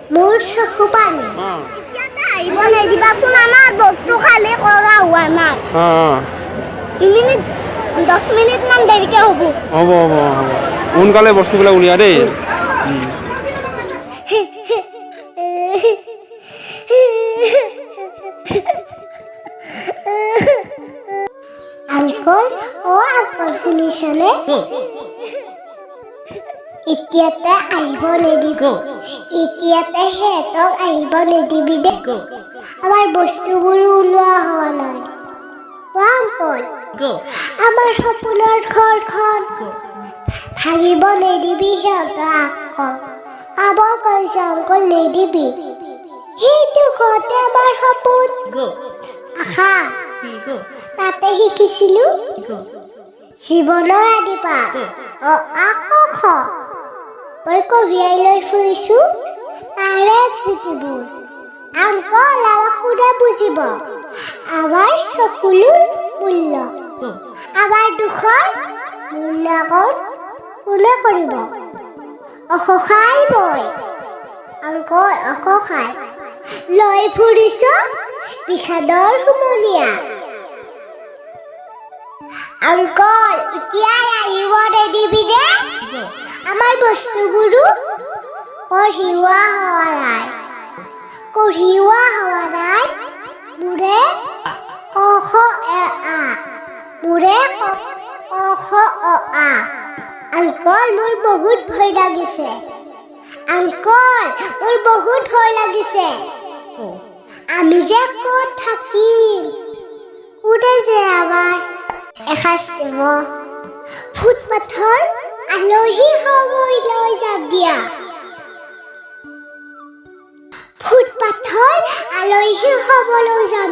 মোৰ চকু পানী আহিব নিদিবাচোন আমাৰ বস্তু খালি কৰা হোৱা নাই মিনিট 10 মিনিট মান দেৰিকে হ'ব হ'ব হ'ব হ'ব সোনকালে বস্তুবিলাক উলিয়া দেই আংকল আংকল শুনিছানে এতিয়াতে আহিব নিদিব এতিয়াতে সিহঁতক আহিব নিদিবি দে আমাৰ বস্তুবোৰ ওলোৱা হোৱা নাই আংকল আমাৰ সপোনৰ ঘৰখন ভাঙিব নিদিবি সিহঁতক আংকল আবৰ কৈছে আংকল নিদিবি সেইটো ঘৰতে আমাৰ সপোন আশা তাতে শিকিছিলো জীৱনৰ আদিপাঠ আকৌ খ মই কঢ়িয়াই লৈ ফুৰিছো তাৰে স্মৃতিবোৰ আংকল আমাক কোনে বুজিব আমাৰ চকুলোৰ মূল্য আমাৰ দুখৰ মূল্যায়ন কোনে কৰিব অসহায় মই আংকল অসহায় লৈ ফুৰিছ বিষাদৰ সুমনীয়া আংকল এতিয়াই আহিব নিদিবি দে আমাৰ বস্তুবোৰো কঢ়িওৱা হোৱা নাই মোৰে আংকল মোৰ বহুত ভয় লাগিছে আমি যে ক'ত থাকিম কোনে যে আমাৰ এসাঁজ দিব ফুটপাথৰ আলহী খাবলৈ লৈ যাম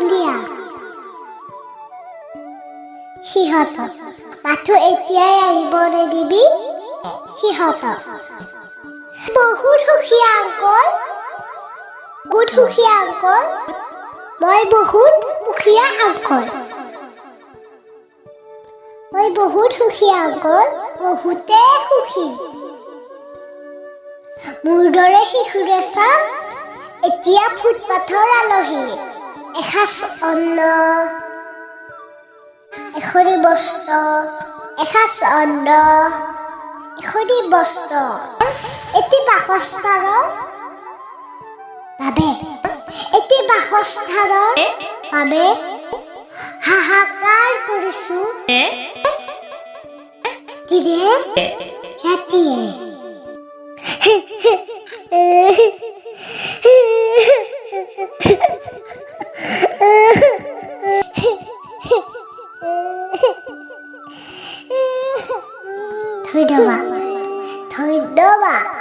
দিয়া সিহঁতক মাথো এতিয়াই আহিব নিদিবি সিহঁতক বহুত সুখী আংকল মই বহুত সুখী আংকল বহুতে সুখী মোৰ দৰে শিশুৰে চাম এতিয়া ফুটপাথৰ আলহী এসাঁজ অন্ন এখনি বস্ত্ৰ এটি বাসস্থানৰ বাবে হাহাকাৰ কৰিছো দিনে ৰাতিয়ে ধন্যবাদ